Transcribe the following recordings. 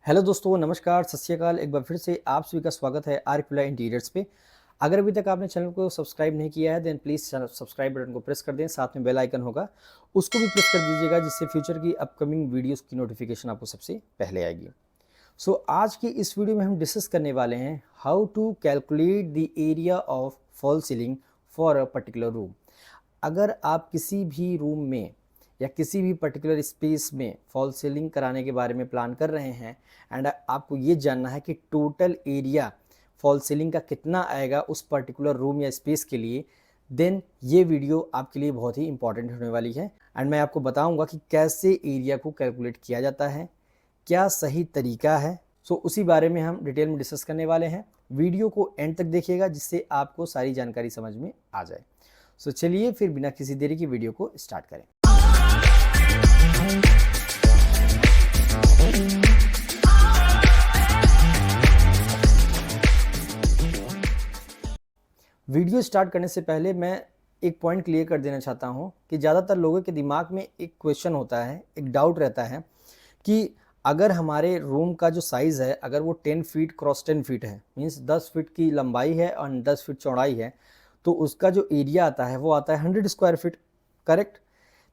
Hello दोस्तों, नमस्कार, सत श्री अकाल। एक बार फिर से आप सभी का स्वागत है आर रिप्लाई इंटीरियर्स पे। अगर अभी तक आपने चैनल को सब्सक्राइब नहीं किया है देन प्लीज़ सब्सक्राइब बटन को प्रेस कर दें, साथ में बेल आइकन होगा उसको भी प्रेस कर दीजिएगा, जिससे फ्यूचर की अपकमिंग वीडियोस की नोटिफिकेशन आपको सबसे पहले आएगी। सो आज की इस वीडियो में हम डिस्कस करने वाले हैं how to calculate the area of fall ceiling for a particular room. अगर आप किसी भी रूम में या किसी भी पर्टिकुलर स्पेस में फॉल सीलिंग कराने के बारे में प्लान कर रहे हैं एंड आपको ये जानना है कि टोटल एरिया फॉल सीलिंग का कितना आएगा उस पर्टिकुलर रूम या स्पेस के लिए, देन ये वीडियो आपके लिए बहुत ही इंपॉर्टेंट होने वाली है। एंड मैं आपको बताऊंगा कि कैसे एरिया को कैलकुलेट किया जाता है, क्या सही तरीका है। सो उसी बारे में हम डिटेल में डिस्कस करने वाले हैं। वीडियो को एंड तक देखिएगा जिससे आपको सारी जानकारी समझ में आ जाए। सो चलिए फिर बिना किसी देरी की वीडियो को स्टार्ट करें। वीडियो स्टार्ट करने से पहले मैं एक पॉइंट क्लियर कर देना चाहता हूं कि ज़्यादातर लोगों के दिमाग में एक क्वेश्चन होता है, एक डाउट रहता है कि अगर हमारे रूम का जो साइज़ है अगर वो 10 फीट क्रॉस 10 फीट है, मीन्स 10 फीट की लंबाई है और 10 फीट चौड़ाई है, तो उसका जो एरिया आता है वो आता है 100 स्क्वायर फीट, करेक्ट।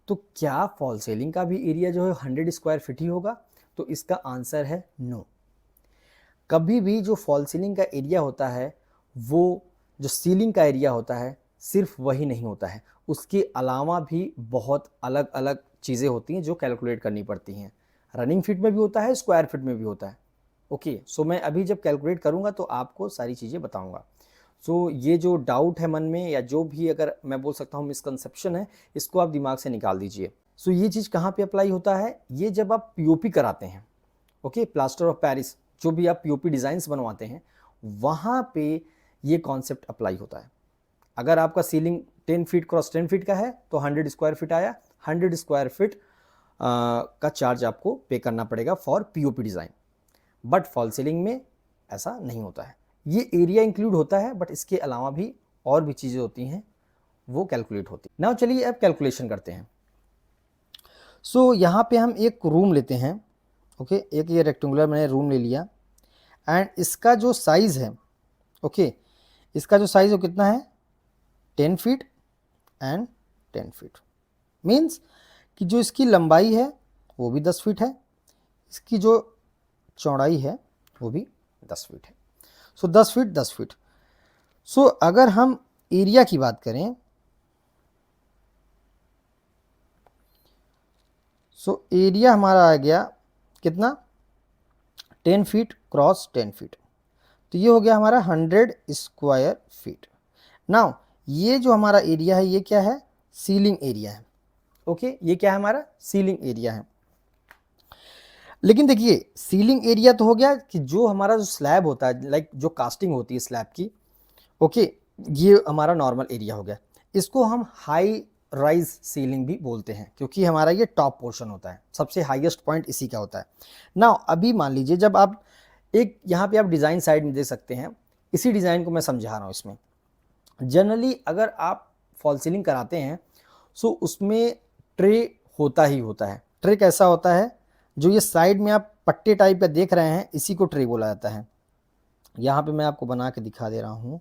तो क्या फॉल सीलिंग का भी एरिया जो है 100 स्क्वायर फीट ही होगा? तो इसका आंसर है नो। कभी भी जो फॉल सीलिंग का एरिया होता है वो जो सीलिंग का एरिया होता है सिर्फ वही नहीं होता है, उसके अलावा भी बहुत अलग अलग चीज़ें होती हैं जो कैलकुलेट करनी पड़ती हैं। रनिंग फीट में भी होता है, स्क्वायर फीट में भी होता है। ओके, सो मैं अभी जब कैलकुलेट करूँगा तो आपको सारी चीज़ें बताऊँगा। सो ये जो डाउट है मन में या जो भी अगर मैं बोल सकता हूँ मिसकंसेप्शन है, इसको आप दिमाग से निकाल दीजिए। सो ये चीज़ कहाँ पे अप्लाई होता है? ये जब आप पीओपी कराते हैं, ओके, प्लास्टर ऑफ पेरिस, जो भी आप पीओपी डिज़ाइंस बनवाते हैं वहाँ पे ये कॉन्सेप्ट अप्लाई होता है। अगर आपका सीलिंग 10 फीट क्रॉस 10 फीट का है तो 100 स्क्वायर फीट आया, 100 स्क्वायर फीट का चार्ज आपको पे करना पड़ेगा for POP design. But fall ceiling में ऐसा नहीं होता है, ये एरिया इंक्लूड होता है बट इसके अलावा भी और भी चीज़ें होती हैं वो कैलकुलेट होती है। नाउ चलिए अब कैलकुलेशन करते हैं। सो यहाँ पे हम एक रूम लेते हैं, ओके, एक ये रेक्टेंगुलर मैंने रूम ले लिया एंड इसका जो साइज़ है, ओके, इसका जो साइज़ वो कितना है 10 फीट एंड 10 फीट, मीन्स कि जो इसकी लंबाई है वो भी 10 फीट है, इसकी जो चौड़ाई है वो भी 10 फीट है। सो 10 फीट 10 फीट। सो अगर हम एरिया की बात करें, सो एरिया हमारा आ गया कितना 10 फीट क्रॉस 10 फीट, तो ये हो गया हमारा 100 स्क्वायर फीट। नाउ ये जो हमारा एरिया है ये क्या है? सीलिंग एरिया है। ओके, ये क्या है? हमारा सीलिंग एरिया है। लेकिन देखिए सीलिंग एरिया तो हो गया कि जो हमारा जो स्लैब होता है, लाइक जो कास्टिंग होती है स्लैब की, ओके, ये हमारा नॉर्मल एरिया हो गया। इसको हम हाई राइज सीलिंग भी बोलते हैं क्योंकि हमारा ये टॉप पोर्शन होता है, सबसे हाईएस्ट पॉइंट इसी का होता है। नाउ अभी मान लीजिए जब आप एक यहाँ पे आप डिज़ाइन साइड में देख सकते हैं, इसी डिज़ाइन को मैं समझा रहा हूँ। इसमें जनरली अगर आप फॉल सीलिंग कराते हैं सो उसमें ट्रे होता ही होता है। ट्रे कैसा होता है? जो ये साइड में आप पट्टे टाइप का देख रहे हैं इसी को ट्रे बोला जाता है। यहाँ पे मैं आपको बना के दिखा दे रहा हूँ,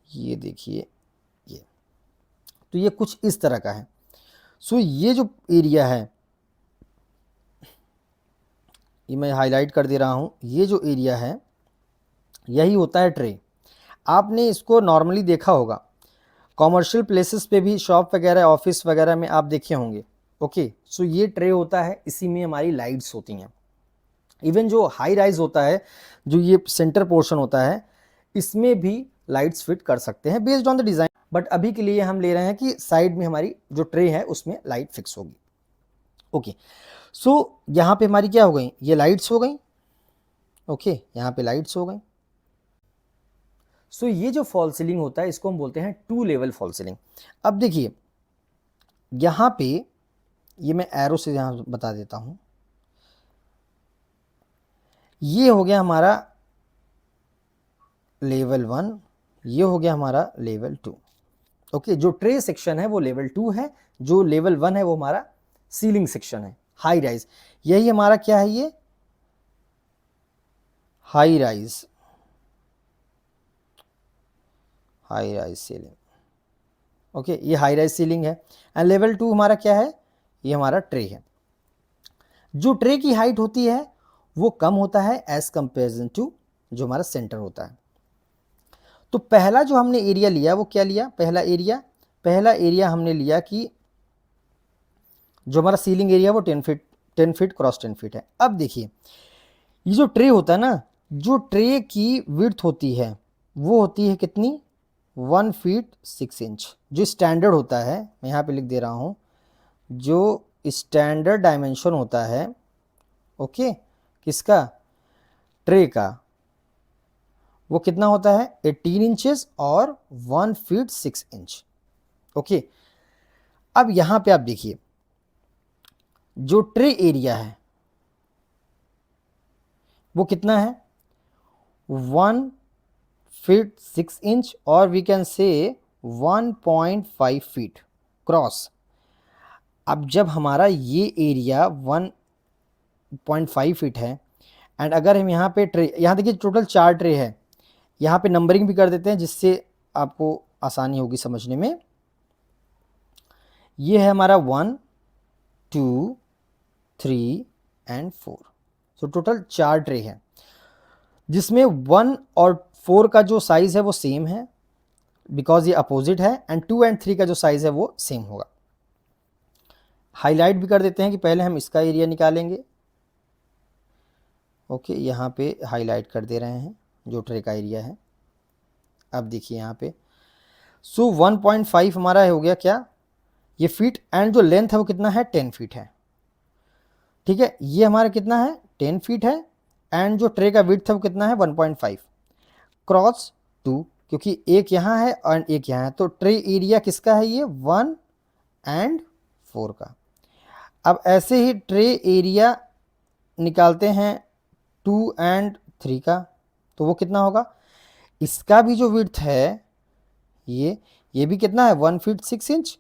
ये देखिए, ये तो ये कुछ इस तरह का है। सो ये जो एरिया है ये मैं हाईलाइट कर दे रहा हूँ, ये जो एरिया है यही होता है ट्रे। आपने इसको नॉर्मली देखा होगा कॉमर्शियल प्लेसेस पे भी, शॉप वगैरह ऑफिस वगैरह में आप देखे होंगे। ओके, सो ये ट्रे होता है, इसी में हमारी लाइट्स होती हैं। इवन जो हाई राइज होता है, जो ये सेंटर पोर्शन होता है, इसमें भी लाइट्स फिट कर सकते हैं based on the design. But अभी के लिए हम ले रहे हैं कि साइड में हमारी जो ट्रे है उसमें लाइट फिक्स होगी। ओके, सो यहाँ पे हमारी क्या हो गई? ये लाइट्स हो गई। ओके, यहाँ पे लाइट्स हो गई। सो ये जो फॉल सीलिंग होता है इसको हम बोलते हैं 2 लेवल फॉल सीलिंग। अब देखिए यहाँ पे ये मैं एरो से यहाँ बता देता हूँ, ये हो गया हमारा लेवल 1, ये हो गया हमारा लेवल 2। ओके, जो ट्रे सेक्शन है वो लेवल 2 है, जो लेवल 1 है वो हमारा सीलिंग सेक्शन है, हाई राइज। यही हमारा क्या है? ये हाई राइज सीलिंग। ओके, ये हाई राइज सीलिंग है। एंड लेवल 2 हमारा क्या है, ये हमारा ट्रे है। जो ट्रे की हाइट होती है वो कम होता है एज कंपेरिजन टू जो हमारा सेंटर होता है। तो पहला जो हमने एरिया लिया वो क्या लिया, पहला एरिया हमने लिया कि जो हमारा सीलिंग एरिया वो 10 फीट क्रॉस 10 फीट है। अब देखिए ये जो ट्रे होता है ना, जो ट्रे की विड्थ होती है वो होती है कितनी, 1 फीट 6 इंच। जो स्टैंडर्ड होता है, मैं यहाँ पे लिख दे रहा हूँ, जो स्टैंडर्ड डायमेंशन होता है, ओके, किसका, ट्रे का, वो कितना होता है 18 इंचेस और 1 फीट 6 इंच। ओके, अब यहाँ पे आप देखिए जो ट्रे एरिया है वो कितना है, 1 फीट 6 इंच और we can say 1.5 feet cross. अब जब हमारा ये एरिया 1.5 फीट है एंड अगर हम यहाँ पे ट्रे, यहाँ देखिए टोटल 4 ट्रे है, यहाँ पे नंबरिंग भी कर देते हैं जिससे आपको आसानी होगी समझने में। ये है हमारा 1 2 3 एंड 4, सो टोटल 4 ट्रे है जिसमें 1 और 4 का जो साइज है वो सेम है बिकॉज ये अपोजिट है, एंड 2 एंड 3 का जो साइज है वो सेम होगा। हाईलाइट भी कर देते हैं कि पहले हम इसका एरिया निकालेंगे। ओके, यहाँ पे हाईलाइट कर दे रहे हैं जो ट्रे का एरिया है। अब देखिए यहाँ पे, सो 1.5 हमारा हो गया क्या, ये फीट, एंड जो लेंथ है वो कितना है 10 फीट है। ठीक है, ये हमारा कितना है 10 फीट है, एंड जो ट्रे का विड्थ है वो कितना है 1.5 क्रॉस 2, क्योंकि एक यहाँ है और एक यहाँ है, तो ट्रे एरिया किसका है ये 1 एंड 4 का। अब ऐसे ही ट्रे एरिया निकालते हैं 2 एंड 3 का, तो वो कितना होगा, इसका भी जो विड्थ है ये भी कितना है 1 फीट 6 इंच,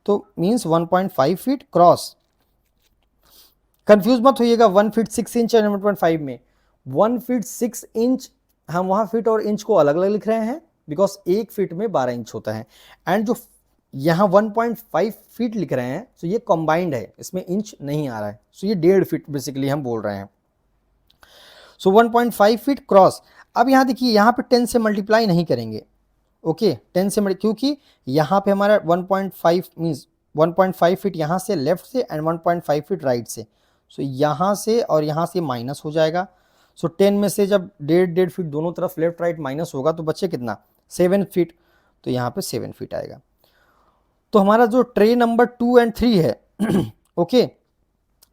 तो मीन्स 1.5 फीट क्रॉस। कंफ्यूज मत होइएगा 1 फीट 6 इंच और 1.5 में, 1 फीट 6 इंच हम वहाँ फीट और इंच को अलग अलग लिख रहे हैं बिकॉज एक फीट में 12 इंच होता है, एंड जो यहाँ 1.5 फीट लिख रहे हैं तो ये कंबाइंड है, इसमें इंच नहीं आ रहा है, सो ये 1.5 फीट बेसिकली हम बोल रहे हैं। सो 1.5 फीट क्रॉस। अब यहाँ देखिए यहाँ पे 10 से मल्टीप्लाई नहीं करेंगे, ओके 10 से क्योंकि यहाँ पे हमारा 1.5 मीन्स 1.5 फीट यहाँ से लेफ्ट से एंड 1.5 फीट राइट से, सो यहाँ से और यहाँ से माइनस हो जाएगा। सो 10 में से जब 1.5 फीट दोनों तरफ लेफ्ट राइट माइनस होगा तो बचे कितना 7 फीट, तो यहाँ पे 7 फीट आएगा। तो हमारा जो ट्रे नंबर 2 एंड 3 है ओके,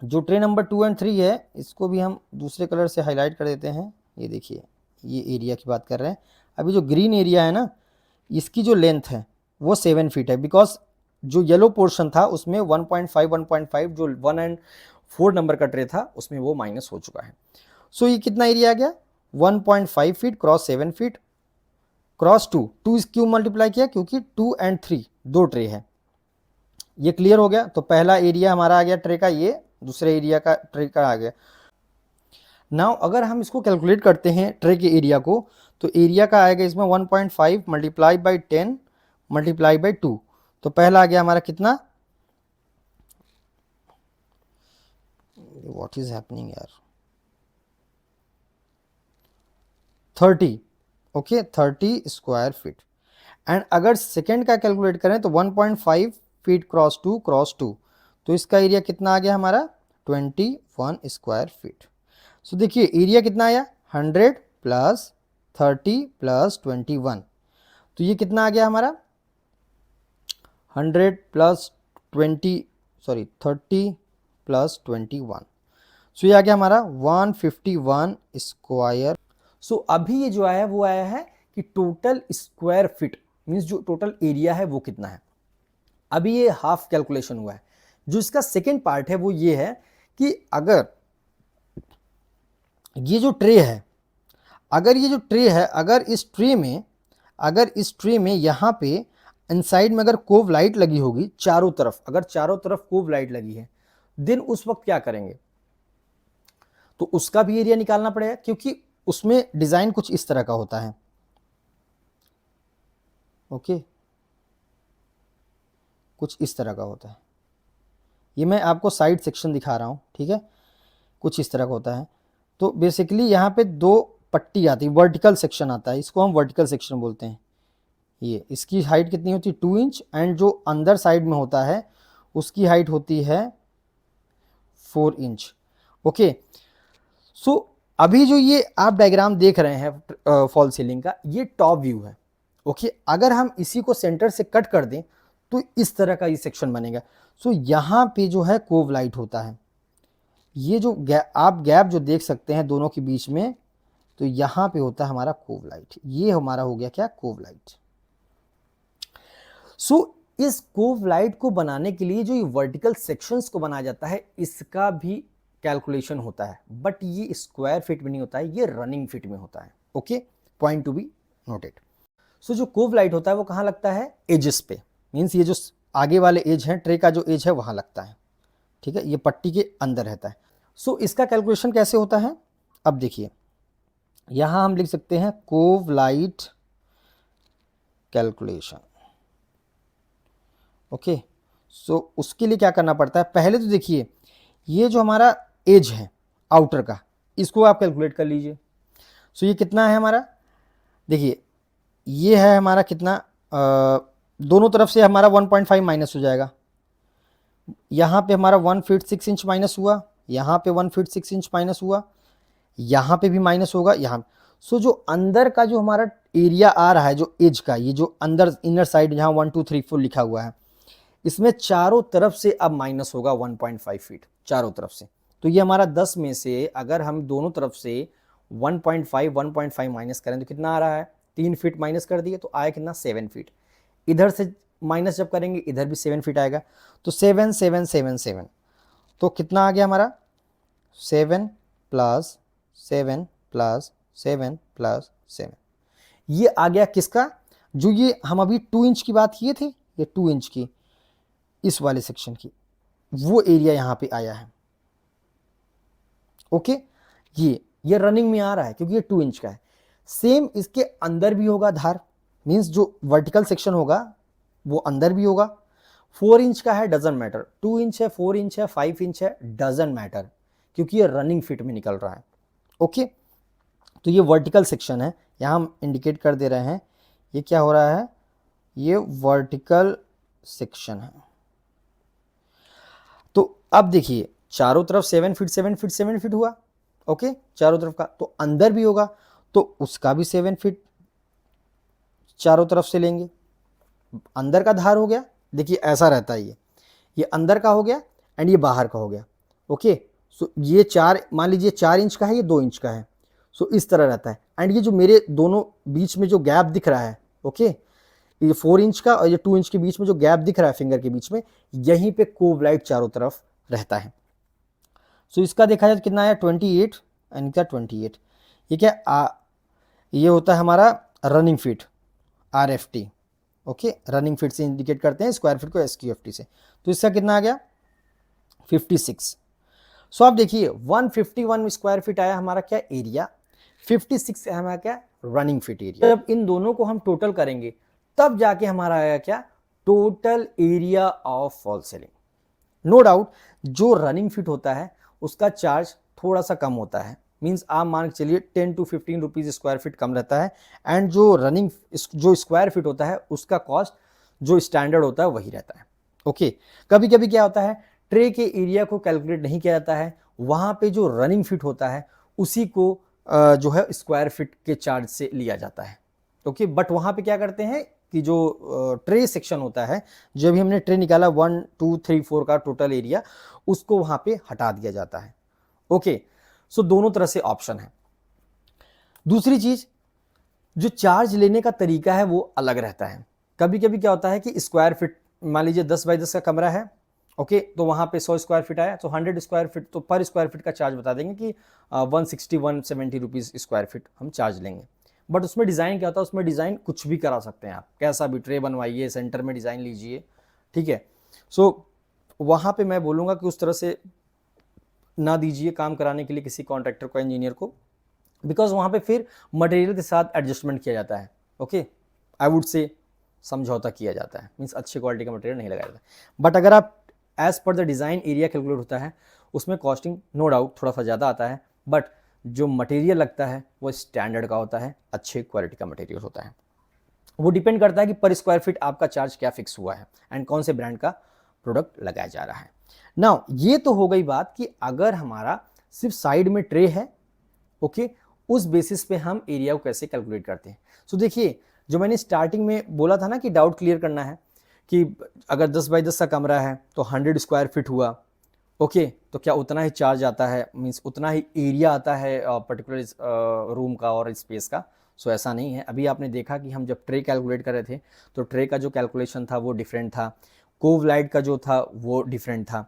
जो ट्रे नंबर 2 एंड 3 है इसको भी हम दूसरे कलर से हाईलाइट कर देते हैं। ये देखिए ये एरिया की बात कर रहे हैं। अभी जो ग्रीन एरिया है ना, इसकी जो लेंथ है वो 7 फीट है बिकॉज जो येलो पोर्शन था उसमें 1.5 जो 1 एंड 4 नंबर का ट्रे था उसमें वो माइनस हो चुका है। सो ये कितना एरिया आ गया 1.5 फीट क्रॉस 7 फीट क्रॉस 2 क्यों मल्टीप्लाई किया, क्योंकि 2 एंड 3 दो ट्रे है। ये क्लियर हो गया। तो पहला एरिया हमारा आ गया ट्रे का, ये दूसरे एरिया का ट्रे का आ गया। नाउ अगर हम इसको कैलकुलेट करते हैं ट्रे के एरिया को, तो एरिया का आएगा इसमें 1.5 मल्टीप्लाई बाई 10 मल्टीप्लाई बाई 2, तो पहला आ गया हमारा कितना, व्हाट इज हैपनिंग यार, 30, ओके 30 स्क्वायर फीट। एंड अगर सेकेंड का कैलकुलेट करें तो 1.5 फीट क्रॉस 2 तो इसका एरिया कितना आ गया हमारा 21 स्क्वायर फीट। सो देखिए एरिया कितना आया 100 प्लस 30 प्लस 21, तो ये कितना आ गया हमारा 100 प्लस 30 प्लस 21, सो ये आ गया हमारा 151 स्क्वायर। सो अभी ये जो आया है वो आया है कि टोटल स्क्वायर फीट मीन्स जो टोटल एरिया है वो कितना है। अभी ये हाफ कैलकुलेशन हुआ है। जो इसका सेकेंड पार्ट है वो ये है कि अगर ये जो ट्रे है, अगर इस ट्रे में यहाँ पे इनसाइड में अगर कोव लाइट लगी होगी चारों तरफ, अगर चारों तरफ कोव लाइट लगी है, देन उस वक्त क्या करेंगे, तो उसका भी एरिया निकालना पड़ेगा क्योंकि उसमें डिज़ाइन कुछ इस तरह का होता है। ओके, कुछ इस तरह का होता है। ये मैं आपको साइड सेक्शन दिखा रहा हूँ, ठीक है, कुछ इस तरह का होता है। तो बेसिकली यहाँ पे दो पट्टी आती है, वर्टिकल सेक्शन आता है, इसको हम वर्टिकल सेक्शन बोलते हैं। ये इसकी हाइट कितनी होती है 2 इंच, एंड जो अंदर साइड में होता है उसकी हाइट होती है 4 इंच। ओके, सो अभी जो ये आप डायग्राम देख रहे हैं फॉल सीलिंग का, ये टॉप व्यू है। ओके, अगर हम इसी को सेंटर से कट कर दें तो इस तरह का ये सेक्शन बनेगा। सो यहाँ पे जो है कोव लाइट होता है। ये जो आप गैप जो देख सकते हैं दोनों के बीच में, तो यहाँ पे होता है हमारा कोव लाइट। ये हमारा हो गया क्या, कोव लाइट। सो इस कोव लाइट को बनाने के लिए जो ये वर्टिकल सेक्शंस को बनाया जाता है, इसका भी कैलकुलेशन होता है, बट ये स्क्वायर फीट में नहीं होता है, ये रनिंग फीट में होता है। Okay, point to be noted. So जो कोव लाइट होता है वो कहाँ लगता है, एजेस पे, मीन्स ये जो आगे वाले एज हैं, ट्रे का जो एज है वहाँ लगता है, ठीक है, ये पट्टी के अंदर रहता है। सो इसका कैलकुलेशन कैसे होता है, अब देखिए यहाँ हम लिख सकते हैं कोव लाइट कैलकुलेशन। ओके, सो उसके लिए क्या करना पड़ता है, पहले तो देखिए ये जो हमारा एज है आउटर का, इसको आप कैलकुलेट कर लीजिए। सो ये कितना है हमारा, देखिए ये है हमारा कितना, दोनों तरफ से हमारा 1.5 माइनस हो जाएगा। यहाँ पे हमारा 1 फीट 6 इंच माइनस हुआ, यहाँ पे 1 फीट 6 इंच माइनस हुआ, यहाँ पे भी माइनस होगा यहाँ। सो जो अंदर का जो हमारा एरिया आ रहा है, जो एज का, ये जो अंदर इनर साइड जहाँ 1 2 3 4 लिखा हुआ है, इसमें चारों तरफ से अब माइनस होगा 1.5 फीट चारों तरफ से। तो ये हमारा 10 में से अगर हम दोनों तरफ से 1.5 माइनस करें तो कितना आ रहा है, 3 फीट माइनस कर दिए तो आया कितना, 7 फीट। इधर से माइनस जब करेंगे इधर भी 7 फीट आएगा, तो 7 7 7 7, तो कितना आ गया हमारा, 7 प्लस 7 प्लस 7 प्लस 7, ये आ गया किसका, जो ये हम अभी 2 इंच की बात किए थे, ये 2 इंच की इस वाले सेक्शन की, वो एरिया यहां पे आया है। ओके, ये रनिंग में आ रहा है क्योंकि ये 2 इंच का है। सेम इसके अंदर भी होगा धार, मींस जो वर्टिकल सेक्शन होगा वो अंदर भी होगा। 4 इंच का है, डजंट मैटर, 2 इंच है, 4 इंच है, 5 इंच है, डजंट मैटर, क्योंकि ये रनिंग फिट में निकल रहा है। ओके, तो ये वर्टिकल सेक्शन है, यहां हम इंडिकेट कर दे रहे हैं, ये क्या हो रहा है, ये वर्टिकल सेक्शन है। तो अब देखिए चारों तरफ 7 फीट 7 फीट 7 फीट हुआ। ओके, चारों तरफ का, तो अंदर भी होगा तो उसका भी 7 फीट चारों तरफ से लेंगे। अंदर का धार हो गया, देखिए ऐसा रहता है, ये अंदर का हो गया एंड ये बाहर का हो गया। ओके, सो ये 4, मान लीजिए 4 इंच का है, ये 2 इंच का है, सो इस तरह रहता है। एंड ये जो मेरे दोनों बीच में जो गैप दिख रहा है, ओके, ये 4 इंच का और ये 2 इंच के बीच में जो गैप दिख रहा है फिंगर के बीच में, यहीं पे कोव लाइट चारों तरफ रहता है। सो इसका देखा जाए तो कितना आया 28, एंड क्या 28, ये क्या ये होता है हमारा running feet, RFT। Okay, running feet से इंडिकेट करते हैं, स्क्वायर फीट को SQFT से। तो इसका कितना आ गया 56। सो आप देखिए 151 स्क्वायर फीट आया हमारा क्या एरिया, 56 है हमारा क्या रनिंग फीट एरिया। जब इन दोनों को हम टोटल करेंगे तब जाके हमारा आया क्या, total area of fall ceiling. No doubt जो रनिंग फीट होता है उसका चार्ज थोड़ा सा कम होता है, मींस आप मान के चलिए 10 to 15 रुपीज स्क्वायर फीट कम रहता है, एंड जो स्क्वायर फीट होता है उसका कॉस्ट जो स्टैंडर्ड होता है वही रहता है। ओके, कभी कभी क्या होता है, ट्रे के एरिया को कैलकुलेट नहीं किया जाता है, वहां पे जो रनिंग फीट होता है उसी को जो है स्क्वायर फीट के चार्ज से लिया जाता है। ओके, बट वहां पे क्या करते हैं कि जो ट्रे सेक्शन होता है, जो भी हमने ट्रे निकाला 1 2 3 4 का टोटल एरिया, उसको वहां पे हटा दिया जाता है। ओके, सो दोनों तरह से ऑप्शन है। दूसरी चीज, जो चार्ज लेने का तरीका है वो अलग रहता है। कभी कभी क्या होता है कि स्क्वायर फीट, मान लीजिए 10 बाई 10 का कमरा है, ओके, तो वहां पे 100 स्क्वायर फीट आया तो 100 स्क्वायर फीट, तो पर स्क्वायर फीट का चार्ज बता देंगे कि 160 170 रुपीज स्क्वायर फीट हम चार्ज लेंगे। बट उसमें डिज़ाइन क्या होता है, उसमें डिज़ाइन कुछ भी करा सकते हैं आप, कैसा भी ट्रे बनवाइए, सेंटर में डिज़ाइन लीजिए, ठीक है। सो वहाँ पे मैं बोलूँगा कि उस तरह से ना दीजिए काम कराने के लिए किसी कॉन्ट्रैक्टर को, इंजीनियर को, बिकॉज वहाँ पे फिर मटेरियल के साथ एडजस्टमेंट किया जाता है, ओके, आई वुड से समझौता किया जाता है, मीन्स अच्छी क्वालिटी का मटेरियल नहीं लगाया जाता। बट अगर आप as per the design area calculate होता है, उसमें कॉस्टिंग नो डाउट थोड़ा सा ज़्यादा आता है, बट जो मटेरियल लगता है वो स्टैंडर्ड का होता है, अच्छे क्वालिटी का मटेरियल होता है। वो डिपेंड करता है कि पर स्क्वायर फीट आपका चार्ज क्या फिक्स हुआ है एंड कौन से ब्रांड का प्रोडक्ट लगाया जा रहा है। नाउ ये तो हो गई बात कि अगर हमारा सिर्फ साइड में ट्रे है, ओके, उस बेसिस पे हम एरिया को कैसे कैलकुलेट करते हैं। सो देखिए, जो मैंने स्टार्टिंग में बोला था ना कि डाउट क्लियर करना है कि अगर 10 बाई 10 का कमरा है तो 100 स्क्वायर फीट हुआ, ओके, तो क्या उतना ही चार्ज आता है, मीन्स उतना ही एरिया आता है पर्टिकुलर रूम का और स्पेस का। सो ऐसा नहीं है। अभी आपने देखा कि हम जब ट्रे कैलकुलेट कर रहे थे तो ट्रे का जो कैलकुलेशन था वो डिफरेंट था, कोव लाइट का जो था वो डिफरेंट था।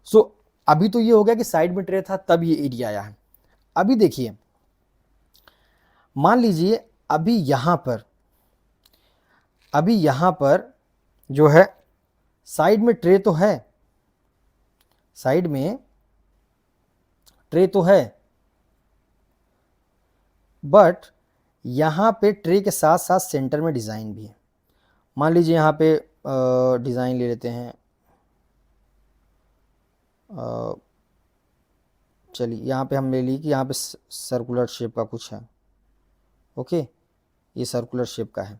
सो अभी तो ये हो गया कि साइड में ट्रे था तब ये एरिया आया है। अभी देखिए, मान लीजिए अभी यहाँ पर जो है साइड में ट्रे तो है, साइड में ट्रे तो है, बट यहाँ पे ट्रे के साथ साथ सेंटर में डिज़ाइन भी है। मान लीजिए यहाँ पे डिज़ाइन ले लेते हैं, चलिए यहाँ पे हम ले ली कि यहाँ पे सर्कुलर शेप का कुछ है, ओके, ये सर्कुलर शेप का है।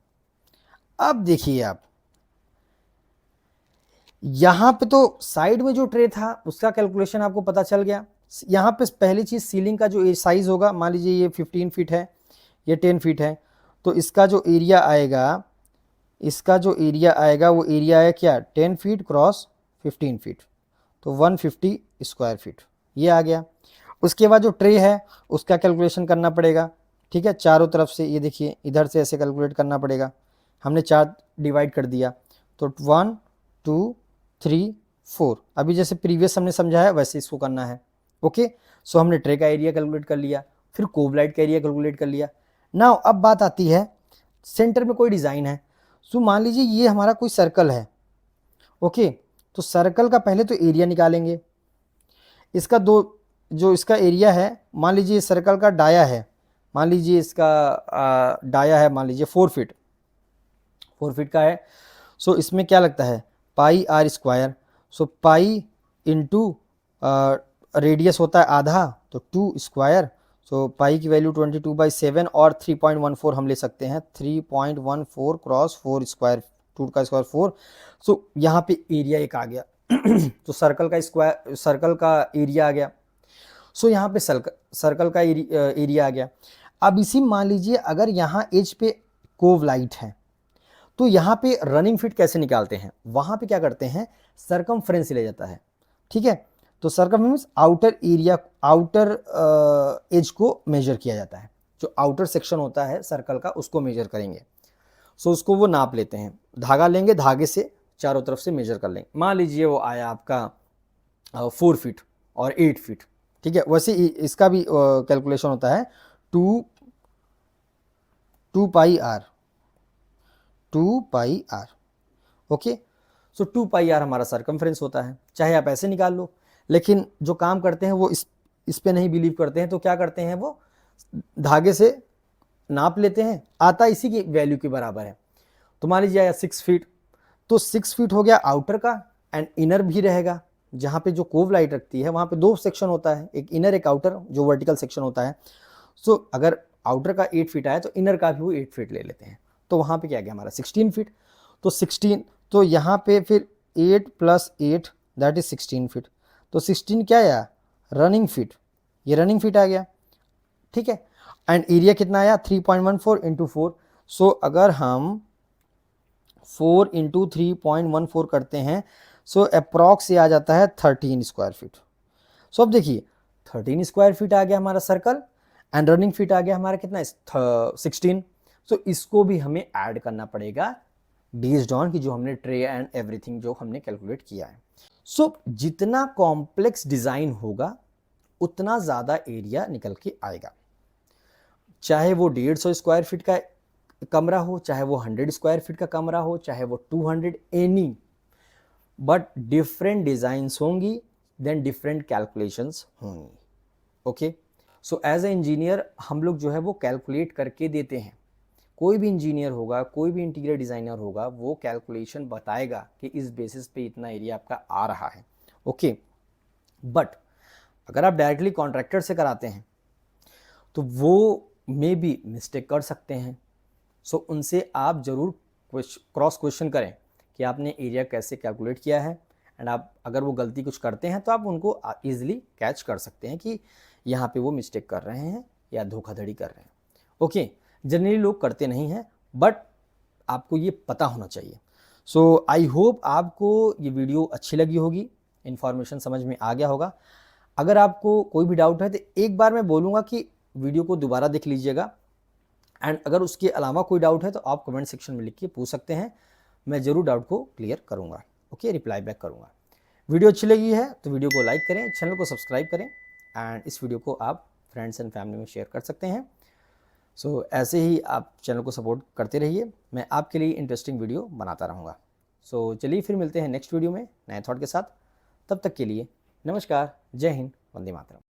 अब देखिए आप, यहाँ पे तो साइड में जो ट्रे था उसका कैलकुलेशन आपको पता चल गया। यहाँ पे पहली चीज़ सीलिंग का जो साइज़ होगा, मान लीजिए ये 15 फीट है, ये 10 फीट है, तो इसका जो एरिया आएगा, वो एरिया है क्या, 10 फीट क्रॉस 15 फीट, तो 150 स्क्वायर फीट ये आ गया। उसके बाद जो ट्रे है उसका कैलकुलेशन करना पड़ेगा, ठीक है, चारों तरफ से, ये देखिए इधर से ऐसे कैलकुलेट करना पड़ेगा। हमने 4 डिवाइड कर दिया, तो 1 2 3 4, अभी जैसे प्रीवियस हमने समझाया वैसे इसको करना है, ओके। सो हमने ट्रे का एरिया कैलकुलेट कर लिया, फिर कोव लाइट का एरिया कैलकुलेट कर लिया। नाउ अब बात आती है, सेंटर में कोई डिज़ाइन है। सो मान लीजिए ये हमारा कोई सर्कल है, ओके, तो सर्कल का पहले तो एरिया निकालेंगे। इसका जो इसका एरिया है, मान लीजिए सर्कल का डाया है, मान लीजिए इसका डाया है, मान लीजिए 4 फीट का है। सो इसमें क्या लगता है, pi r square. So pi into radius होता है आधा, तो 2 स्क्वायर। सो पाई की वैल्यू 22/7 और 3.14 हम ले सकते हैं, 3.14 क्रॉस 4 स्क्वायर, 2 का स्क्वायर 4। सो यहाँ पे एरिया एक आ गया तो सर्कल का एरिया आ गया। सो यहाँ पे सर्कल का एरिया आ गया। अब इसी मान लीजिए अगर यहाँ एज पे कोव लाइट है, तो यहाँ पे रनिंग फीट कैसे निकालते हैं, वहाँ पे क्या करते हैं, सरकमफ्रेंस ले जाता है, ठीक है। तो circumference outer area, outer as को मेजर किया जाता है, जो आउटर सेक्शन होता है सर्कल का उसको मेजर करेंगे। सो उसको वो नाप लेते हैं, धागा लेंगे, धागे से चारों तरफ से मेजर कर लेंगे। मान लीजिए वो आया आपका 4 फीट और 8 फीट, ठीक है। वैसे इसका भी कैलकुलेशन होता है 2 pi r, okay. So 2 pi r हमारा सरकमफ्रेंस होता है। चाहे आप ऐसे निकाल लो, लेकिन जो काम करते हैं वो इस पे नहीं बिलीव करते हैं, तो क्या करते हैं, वो धागे से नाप लेते हैं, आता इसी की वैल्यू के बराबर है। तो मान लीजिए आया 6 फीट, तो 6 फीट हो गया आउटर का, एंड इनर भी रहेगा। जहाँ पे जो कोव लाइट रखती है वहाँ पे 2 सेक्शन होता है, एक इनर एक आउटर, जो वर्टिकल सेक्शन होता है। सो अगर आउटर का 8 फीट आया तो इनर का भी वो 8 फीट ले लेते हैं, तो वहाँ पे क्या गया हमारा 16 फीट। तो 16, तो यहाँ पे फिर 8 + 8 दैट इज 16 फीट। तो 16 क्या आया, रनिंग फीट, ये रनिंग फीट आ गया, ठीक है। एंड एरिया कितना आया, 3.14 × 4। सो अगर हम 4 × 3.14 करते हैं, सो अप्रॉक्स ये आ जाता है 13 स्क्वायर फीट। सो अब देखिए 13 स्क्वायर फीट आ गया हमारा सर्कल, एंड रनिंग फीट आ गया हमारा कितना, 16। सो इसको भी हमें ऐड करना पड़ेगा बेस्ड ऑन कि जो हमने ट्रे एंड एवरीथिंग जो हमने कैलकुलेट किया है। सो जितना कॉम्प्लेक्स डिज़ाइन होगा उतना ज़्यादा एरिया निकल के आएगा, चाहे वो 150 स्क्वायर फीट का कमरा हो, चाहे वो 100 स्क्वायर फीट का कमरा हो, चाहे वो 200, एनी, बट डिफरेंट डिज़ाइंस होंगी, देन डिफरेंट कैलकुलेशंस होंगी, okay. So as a engineer हम लोग जो है वो कैलकुलेट करके देते हैं। कोई भी इंजीनियर होगा, कोई भी इंटीरियर डिज़ाइनर होगा, वो कैलकुलेशन बताएगा कि इस बेसिस पे इतना एरिया आपका आ रहा है। ओके, बट अगर आप डायरेक्टली कॉन्ट्रैक्टर से कराते हैं तो वो मे बी मिस्टेक कर सकते हैं। सो उनसे आप ज़रूर क्रॉस क्वेश्चन करें कि आपने एरिया कैसे कैलकुलेट किया है, एंड आप अगर वो गलती कुछ करते हैं तो आप उनको ईजिली कैच कर सकते हैं कि यहाँ पे वो मिस्टेक कर रहे हैं या धोखाधड़ी कर रहे हैं। ओके, जनरली लोग करते नहीं हैं, बट आपको ये पता होना चाहिए। सो आई होप आपको ये वीडियो अच्छी लगी होगी, इन्फॉर्मेशन समझ में आ गया होगा। अगर आपको कोई भी डाउट है तो एक बार मैं बोलूँगा कि वीडियो को दोबारा देख लीजिएगा, एंड अगर उसके अलावा कोई डाउट है तो आप कमेंट सेक्शन में लिख के पूछ सकते हैं, मैं ज़रूर डाउट को क्लियर करूँगा। ओके, रिप्लाई बैक करूँगा। वीडियो अच्छी लगी है तो वीडियो को लाइक करें, चैनल को सब्सक्राइब करें, एंड इस वीडियो को आप फ्रेंड्स एंड फैमिली में शेयर कर सकते हैं। सो ऐसे ही आप चैनल को सपोर्ट करते रहिए, मैं आपके लिए इंटरेस्टिंग वीडियो बनाता रहूँगा। सो चलिए फिर मिलते हैं नेक्स्ट वीडियो में नए थॉट के साथ। तब तक के लिए नमस्कार, जय हिंद, वंदे मातरम।